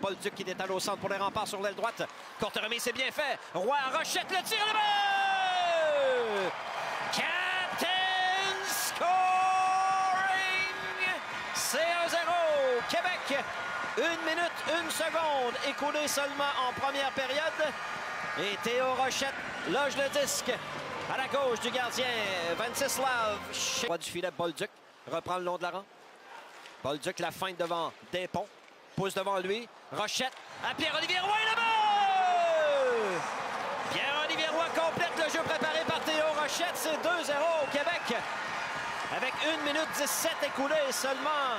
Bolduc qui détale au centre pour les remparts sur l'aile droite. Courte remise, c'est bien fait. Roy Rochette, le tir de but! Captain scoring! C'est 1-0. Québec, 1 minute, 1 seconde écoulée seulement en première période. Et Théo Rochette loge le disque à la gauche du gardien Venceslas. Du filet, Bolduc reprend le long de la rampe. Bolduc la feinte devant Despont. Pousse devant lui. Rochette à Pierre-Olivier Roy, le but! Pierre-Olivier Roy complète le jeu préparé par Théo Rochette. C'est 2-0 au Québec. Avec 1 minute 17 écoulée seulement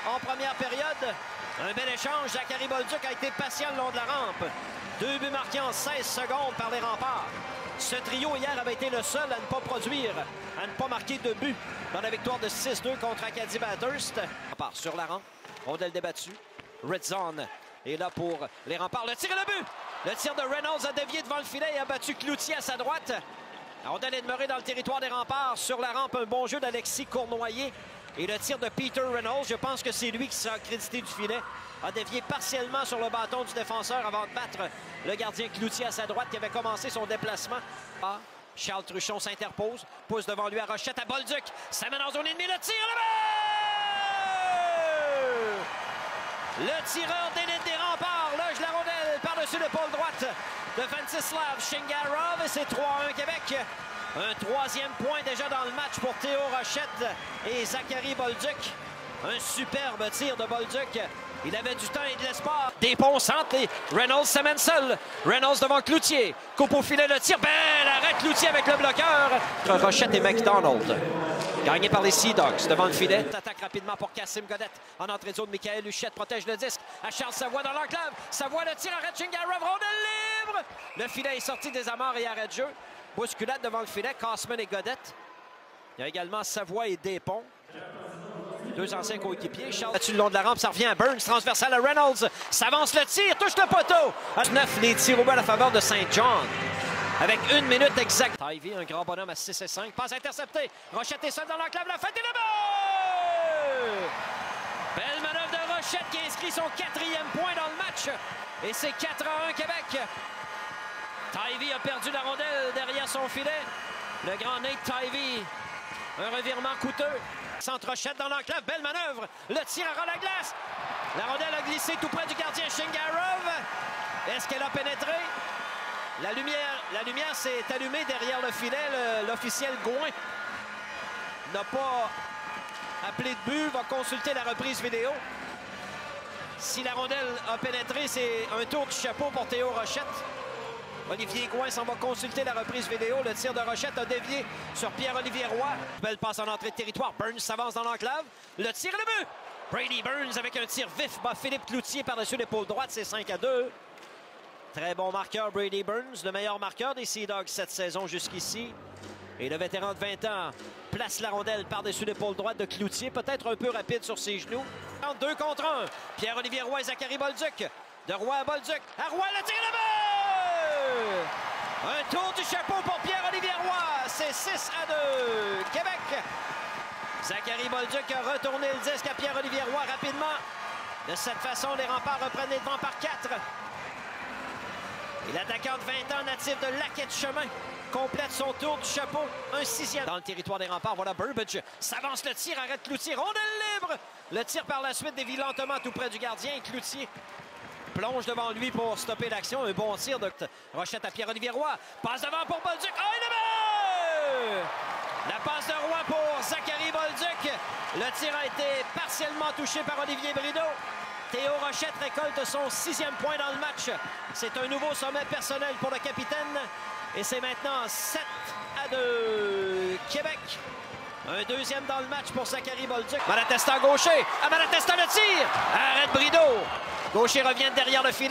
en première période. Un bel échange. Zachary Bolduc a été patient le long de la rampe. 2 buts marqués en 16 secondes par les remparts. Ce trio hier avait été le seul à ne pas produire, à ne pas marquer de but dans la victoire de 6-2 contre Acadie Bathurst. Rempart sur la rampe, rondelle débattue. Red Zone est là pour les remparts. Le tir et le but! Le tir de Reynolds a dévié devant le filet et a battu Cloutier à sa droite. La rondelle est demeurée dans le territoire des remparts. Sur la rampe, un bon jeu d'Alexis Cournoyer. Et le tir de Peter Reynolds, je pense que c'est lui qui sera crédité du filet, a dévié partiellement sur le bâton du défenseur avant de battre le gardien Cloutier à sa droite qui avait commencé son déplacement. Charles Truchon s'interpose, pousse devant lui à Rochette, à Bolduc. Ça mène en zone ennemie, le tir, le but! Le tireur d'élite des remparts loge la rondelle par-dessus l'épaule droite de Venceslas Shingarov et c'est 3-1 Québec. Un 3e point déjà dans le match pour Théo Rochette et Zachary Bolduc. Un superbe tir de Bolduc. Il avait du temps et de l'espoir. Despont centre et Reynolds s'amène seul. Reynolds devant Cloutier. Coupe au filet, le tir. Belle arrête Cloutier avec le bloqueur. Rochette et McDonald. Gagné par les Sea Dogs devant le filet. Attaque rapidement pour Cassim Godette. En entrée de zone, Michael Huchette protège le disque. À Charles Savoie dans l'enclave. Savoie le tir, arrête Shingarov. Rondelle libre. Le filet est sorti des amarres et arrêt de jeu. Bousculade devant le filet. Cassman et Godette. Il y a également Savoie et Despont. 2 anciens coéquipiers. Charles battu le long de la rampe, ça revient à Burns, transversal à Reynolds. S'avance le tir, touche le poteau. À 9, les tirs au bas à la faveur de Saint John. Avec 1 minute exacte. Ivy, un grand bonhomme à 6 et 5. Passe interceptée. Rochette est seul dans l'enclave. La fête et le but! Belle manœuvre de Rochette qui inscrit son 4e point dans le match. Et c'est 4-1 Québec. Ivy a perdu la rondelle derrière son filet. Le grand Nate Ivy. Un revirement coûteux. Centre Rochette dans l'enclave, belle manœuvre. Le tir à ras la glace. La rondelle a glissé tout près du gardien Shingarov. Est-ce qu'elle a pénétré? La lumière s'est allumée derrière le filet. L'officiel Gouin n'a pas appelé de but, va consulter la reprise vidéo. Si la rondelle a pénétré, c'est un tour du chapeau pour Théo Rochette. Olivier Gouin s'en va consulter la reprise vidéo. Le tir de Rochette a dévié sur Pierre-Olivier Roy. Belle passe en entrée de territoire. Burns s'avance dans l'enclave. Le tir et le but! Brady Burns avec un tir vif bat Philippe Cloutier par-dessus l'épaule droite. C'est 5-2. Très bon marqueur Brady Burns, le meilleur marqueur des Sea Dogs cette saison jusqu'ici. Et le vétéran de 20 ans place la rondelle par-dessus l'épaule droite de Cloutier. Peut-être un peu rapide sur ses genoux. 2 contre 1. Pierre-Olivier Roy et Zachary Bolduc. De Roy à Bolduc. À Roy, le tir et le but! Un tour du chapeau pour Pierre-Olivier Roy. C'est 6-2. Québec. Zachary Bolduc a retourné le disque à Pierre-Olivier Roy rapidement. De cette façon, les remparts reprennent les devants par 4. Et l'attaquant de 20 ans, natif de Lac-et-Chemin, complète son tour du chapeau. Un 6e. Dans le territoire des remparts, voilà Burbidge. S'avance le tir, arrête Cloutier. Rondelle libre. Le tir par la suite dévie lentement tout près du gardien. Cloutier plonge devant lui pour stopper l'action. Un bon tir de Rochette à Pierre-Olivier Roy. Passe devant pour Bolduc. Oh, et le but! La passe de Roy pour Zachary Bolduc. Le tir a été partiellement touché par Olivier Brideau. Théo Rochette récolte son 6e point dans le match. C'est un nouveau sommet personnel pour le capitaine. Et c'est maintenant 7-2 Québec. Un 2e dans le match pour Zachary Bolduc. Malatesta gaucher. À Malatesta le tir. Arrête Brideau. Gaucher revient derrière le filet.